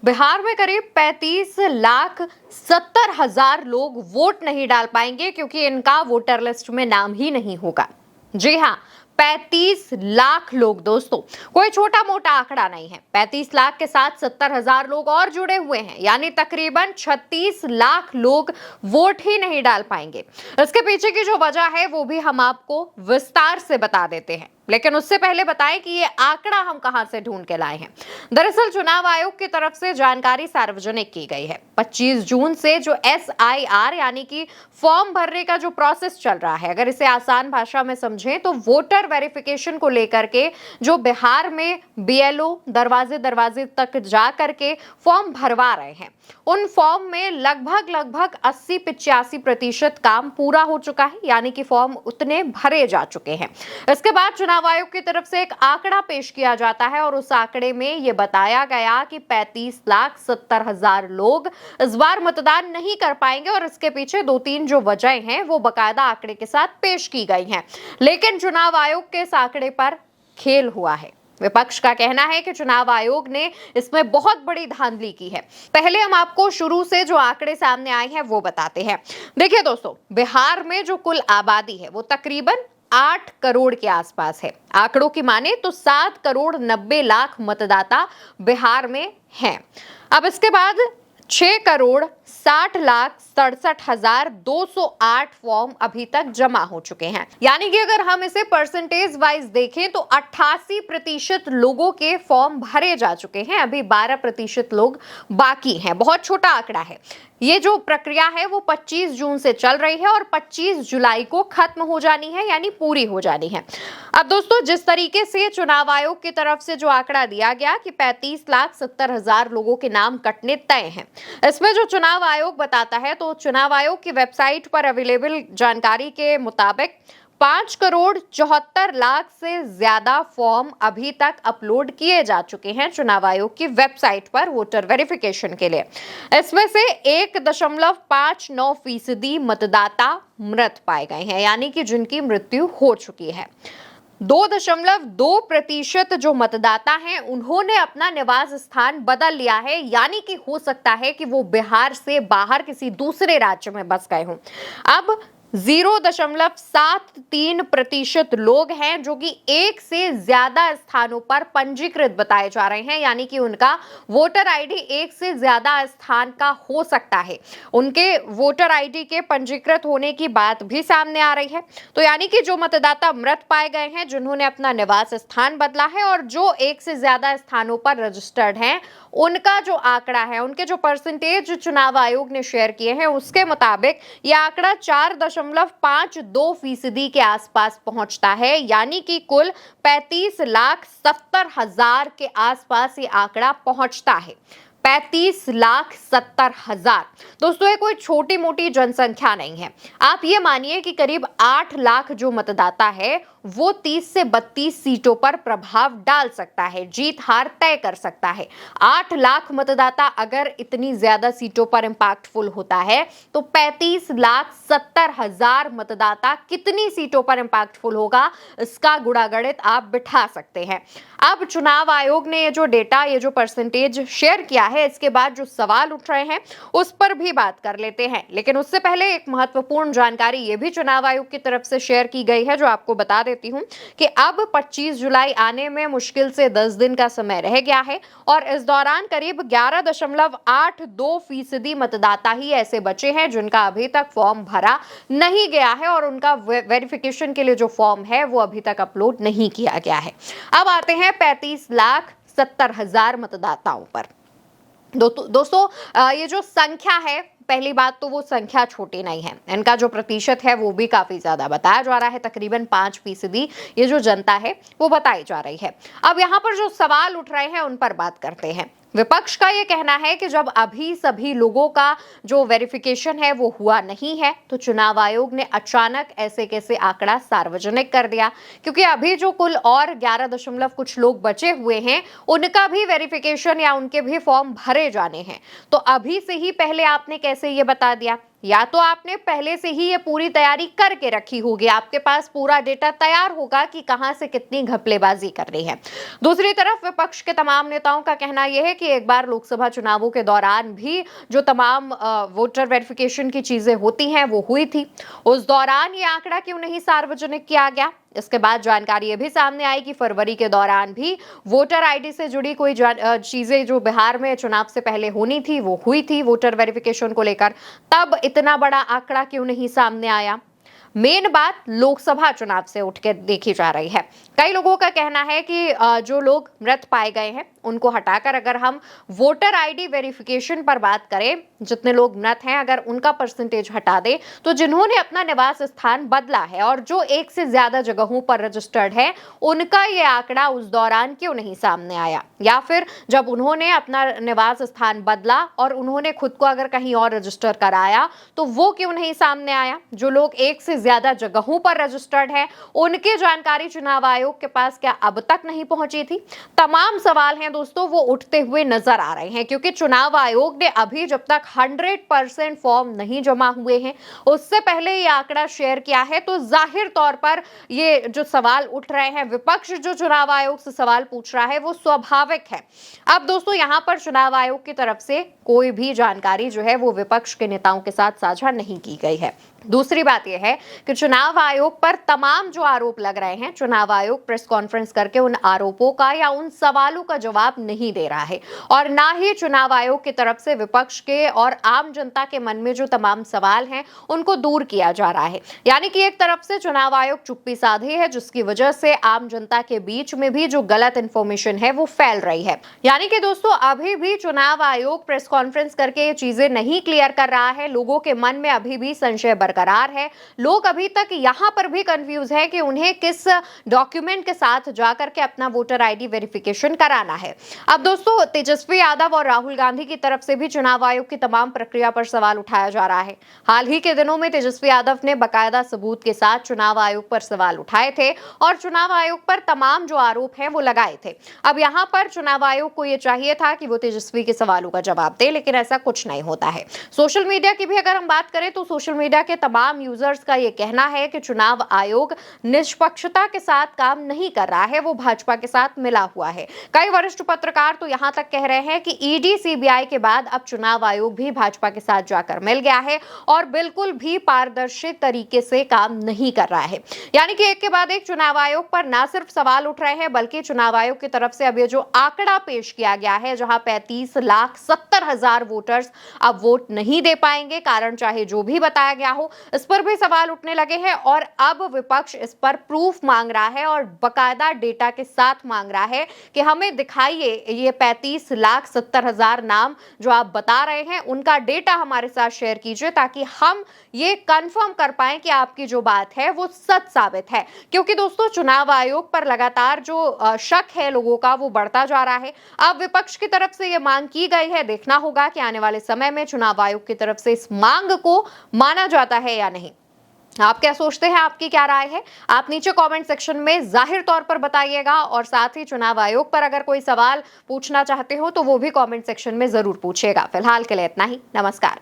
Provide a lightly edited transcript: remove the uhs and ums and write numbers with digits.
बिहार में करीब 35,70,000 लोग वोट नहीं डाल पाएंगे क्योंकि इनका वोटर लिस्ट में नाम ही नहीं होगा। जी हाँ, 35 लाख लोग दोस्तों, कोई छोटा मोटा आंकड़ा नहीं है। 35 लाख के साथ 70,000 लोग और जुड़े हुए हैं, यानी तकरीबन 36 लाख लोग वोट ही नहीं डाल पाएंगे। इसके पीछे की जो वजह है वो भी हम आपको विस्तार से बता देते हैं, लेकिन उससे पहले बताएं कि ये आंकड़ा हम कहां से ढूंढ के लाए हैं। दरअसल चुनाव आयोग की तरफ से जानकारी सार्वजनिक की गई है। 25 जून से जो SIR यानी कि फॉर्म भरने का जो प्रोसेस चल रहा है, अगर इसे आसान भाषा में समझें तो वोटर वेरिफिकेशन को लेकर के जो बिहार में BLO दरवाजे दरवाजे तक जा करके फॉर्म भरवा रहे हैं, उन फॉर्म में लगभग 80-85% काम पूरा हो चुका है, यानी कि फॉर्म उतने भरे जा चुके हैं। इसके बाद चुनाव आयोग की तरफ से एक आंकड़ा पेश किया जाता है और उस आंकड़े में यह बताया गया कि 35,70,000 लोग इस बार मतदान नहीं कर पाएंगे और इसके पीछे 2-3 जो वजह हैं वो बकायदा आंकड़े के साथ पेश की गई हैं। लेकिन चुनाव आयोग के इस आंकड़े पर खेल हुआ है। विपक्ष का कहना है कि चुनाव आयोग ने इसमें बहुत बड़ी धांधली की है। पहले हम आपको शुरू से जो आंकड़े सामने आए हैं वो बताते हैं। देखिए दोस्तों, बिहार में जो कुल आबादी है वो तकरीबन 8 करोड़ के आसपास है। आंकड़ों की माने तो 7 करोड़ 90 लाख मतदाता बिहार में हैं। अब इसके बाद 6 करोड़ 60 लाख 67,208 फॉर्म अभी तक जमा हो चुके हैं, यानी कि अगर हम इसे परसेंटेज वाइज देखें तो 88% लोगों के फॉर्म भरे जा चुके हैं। अभी 12% लोग बाकी हैं। बहुत छोटा आंकड़ा है। ये जो प्रक्रिया है वो 25 जून से चल रही है और 25 जुलाई को खत्म हो जानी है, यानी पूरी हो जानी है। अब दोस्तों, जिस तरीके से चुनाव आयोग की तरफ से जो आंकड़ा दिया गया कि 35,70,000 लोगों के नाम कटने तय हैं, इसमें जो चुनाव आयोग बताता है तो चुनाव आयोग की वेबसाइट पर अवेलेबल जानकारी के मुताबिक 5 करोड़ 74 लाख से ज्यादा फॉर्म अभी तक अपलोड किए जा चुके हैं चुनाव आयोग की वेबसाइट पर वोटर वेरिफिकेशन के लिए। इसमें से 1.59% मतदाता मृत पाए गए हैं, यानी कि जिनकी मृत्यु हो चुकी है। 2.2% जो मतदाता हैं उन्होंने अपना निवास स्थान बदल लिया है, यानी कि हो सकता है कि वो बिहार से बाहर किसी दूसरे राज्य में बस गए हों। अब 0.73% लोग हैं जो कि एक से ज्यादा स्थानों पर पंजीकृत बताए जा रहे हैं, यानी कि उनका वोटर आईडी एक से ज्यादा स्थान का हो सकता है। उनके वोटर आईडी के पंजीकृत होने की बात भी सामने आ रही है। तो यानी कि जो मतदाता मृत पाए गए हैं, जिन्होंने अपना निवास स्थान बदला है और जो एक से ज्यादा स्थानों पर रजिस्टर्ड हैं, उनका जो आंकड़ा है, उनके जो परसेंटेज चुनाव आयोग ने शेयर किए हैं उसके मुताबिक यह आंकड़ा 4.52% के आसपास पहुंचता है, यानी कि कुल 35,70,000 के आसपास ये आंकड़ा पहुंचता है। 35,70,000 दोस्तों, ये कोई छोटी मोटी जनसंख्या नहीं है। आप ये मानिए कि करीब 8 लाख जो मतदाता है वो 30 से 32 सीटों पर प्रभाव डाल सकता है, जीत हार तय कर सकता है। 8 लाख मतदाता अगर इतनी ज्यादा सीटों पर इंपैक्टफुल होता है तो 35,70,000 मतदाता कितनी सीटों पर इंपैक्टफुल होगा, इसका गुणागणित आप बिठा सकते हैं। अब चुनाव आयोग ने ये जो डेटा, ये जो परसेंटेज शेयर किया है, इसके बाद जो सवाल उठ रहे हैं उस पर भी बात कर लेते हैं। लेकिन उससे पहले एक महत्वपूर्ण जानकारी ये भी चुनाव आयोग की तरफ से शेयर की गई है, जो आपको बता देती हूं कि अब 25 जुलाई आने में मुश्किल से 10 दिन का समय रह गया है और इस दौरान करीब 11.82% मतदाता ही ऐसे बचे हैं जिनका अभी तक फॉर्म भरा नहीं गया है और उनका वेरिफिकेशन के लिए जो फॉर्म है वो अभी तक अपलोड नहीं किया गया है। अब आते हैं 35,70,000 मतदाताओं पर। दोस्तों, ये जो संख्या है, पहली बात तो वो संख्या छोटी नहीं है। इनका जो प्रतिशत है वो भी काफी ज्यादा बताया जा रहा है, तकरीबन 5% ये जो जनता है वो बताई जा रही है। अब यहाँ पर जो सवाल उठ रहे हैं उन पर बात करते हैं। विपक्ष का ये कहना है कि जब अभी सभी लोगों का जो वेरिफिकेशन है वो हुआ नहीं है तो चुनाव आयोग ने अचानक ऐसे कैसे आंकड़ा सार्वजनिक कर दिया, क्योंकि अभी जो कुल और 11 कुछ लोग बचे हुए हैं उनका भी वेरिफिकेशन या उनके भी फॉर्म भरे जाने हैं। तो अभी से ही पहले आपने कैसे ये बता दिया? या तो आपने पहले से ही ये पूरी तैयारी करके रखी होगी, आपके पास पूरा डेटा तैयार होगा कि कहां से कितनी घपलेबाजी करनी है। दूसरी तरफ विपक्ष के तमाम नेताओं का कहना यह है कि एक बार लोकसभा चुनावों के दौरान भी जो तमाम वोटर वेरिफिकेशन की चीजें होती हैं वो हुई थी, उस दौरान ये आंकड़ा क्यों नहीं सार्वजनिक किया गया। इसके बाद जानकारी ये भी सामने आई कि फरवरी के दौरान भी वोटर आईडी से जुड़ी कोई चीजें जो बिहार में चुनाव से पहले होनी थी वो हुई थी वोटर वेरिफिकेशन को लेकर, तब इतना बड़ा आंकड़ा क्यों नहीं सामने आया। मेन बात लोकसभा चुनाव से उठ के देखी जा रही है। कई लोगों का कहना है कि जो लोग मृत पाए गए हैं उनको हटाकर अगर हम वोटर आईडी वेरिफिकेशन पर बात करें, जितने लोग मृत हैं अगर उनका परसेंटेज हटा दे, तो जिन्होंने अपना निवास स्थान बदला है और जो एक से ज्यादा जगहों पर रजिस्टर्ड है उनका ये आंकड़ा उस दौरान क्यों नहीं सामने आया। या फिर जब उन्होंने अपना निवास स्थान बदला और उन्होंने खुद को अगर कहीं और रजिस्टर कराया तो वो क्यों नहीं सामने आया। जो लोग एक से ज्यादा जगहों पर रजिस्टर्ड है उनकी जानकारी चुनाव आयोग के पास क्या अब तक नहीं पहुंची थी। तमाम सवाल हैं दोस्तों वो उठते हुए नजर आ रहे हैं, क्योंकि चुनाव आयोग ने अभी जब तक 100% फॉर्म नहीं जमा हुए हैं उससे पहले ये आंकड़ा शेयर किया है, तो जाहिर तौर पर ये जो सवाल उठ रहे हैं, विपक्ष जो चुनाव आयोग से सवाल पूछ रहा है वो स्वाभाविक है। अब दोस्तों यहां पर चुनाव आयोग की तरफ से कोई भी जानकारी जो है वो विपक्ष के नेताओं के साथ साझा नहीं की गई है। दूसरी बात यह है कि चुनाव आयोग पर तमाम जो आरोप लग रहे हैं, चुनाव आयोग प्रेस कॉन्फ्रेंस करके उन आरोपों का या उन सवालों का जवाब नहीं दे रहा है, और ना ही चुनाव आयोग की तरफ से विपक्ष के और आम जनता के मन में जो तमाम सवाल हैं उनको दूर किया जा रहा है। यानी कि एक तरफ से चुनाव आयोग चुप्पी साधे है, जिसकी वजह से आम जनता के बीच में भी जो गलत इंफॉर्मेशन है वो फैल रही है। यानी कि दोस्तों अभी भी चुनाव आयोग प्रेस कॉन्फ्रेंस करके ये चीजें नहीं क्लियर कर रहा है, लोगों के मन में अभी भी संशय बरकरार है। लोग अभी तक यहां पर भी कंफ्यूज है कि उन्हें किस डॉक्यूमेंट के साथ जाकर के अपना वोटर आईडी वेरिफिकेशन कराना है। अब दोस्तों तेजस्वी यादव और राहुल गांधी की तरफ से भी चुनाव आयोग की तमाम प्रक्रिया पर सवाल उठाया जा रहा है। हाल ही के दिनों में तेजस्वी यादव ने बाकायदा सबूत के साथ चुनाव आयोग पर सवाल उठाए थे और चुनाव आयोग पर तमाम जो आरोप हैं वो लगाए थे। अब यहां पर चुनाव आयोग को यह चाहिए था कि वो तेजस्वी के सवालों का जवाब दे, लेकिन ऐसा कुछ नहीं होता है। सोशल मीडिया की भी अगर हम बात करें तो सोशल मीडिया के तमाम यूजर्स का यह कहना है कि चुनाव आयोग निष्पक्षता के साथ काम नहीं कर रहा है, वो भाजपा के साथ मिला हुआ है। कई वरिष्ठ पत्रकार तो यहां तक कह रहे हैं कि ईडी सीबीआई के बाद अब चुनाव आयोग भी भाजपा के साथ जाकर मिल गया है और बिल्कुल भी पारदर्शी तरीके से काम नहीं कर रहा है। यानी कि एक के बाद एक चुनाव आयोग पर ना सिर्फ सवाल उठ रहे हैं, बल्कि चुनाव आयोग की तरफ से अब ये जो आंकड़ा पेश किया गया है, जहां 35,70,000 वोटर्स अब वोट नहीं दे पाएंगे, कारण चाहे जो भी बताया गया हो, इस पर भी सवाल उठने लगे हैं। और अब विपक्ष इस पर प्रूफ मांग रहा है और बकायदा डेटा के साथ मांग रहा है कि हमें दिखाइए ये 35,70,000 नाम जो आप बता रहे हैं उनका डेटा हमारे साथ शेयर कीजिए, ताकि हम ये कंफर्म कर पाएं कि आपकी जो बात है वो सच साबित है। क्योंकि दोस्तों चुनाव आयोग पर लगातार जो शक है लोगों का वो बढ़ता जा रहा है। अब विपक्ष की तरफ से ये मांग की गई है, देखना होगा कि आने वाले समय में चुनाव आयोग की तरफ से इस मांग को माना जाता है या नहीं। आप क्या सोचते हैं, आपकी क्या राय है, आप नीचे कमेंट सेक्शन में जाहिर तौर पर बताइएगा। और साथ ही चुनाव आयोग पर अगर कोई सवाल पूछना चाहते हो तो वो भी कमेंट सेक्शन में जरूर पूछिएगा। फिलहाल के लिए इतना ही, नमस्कार।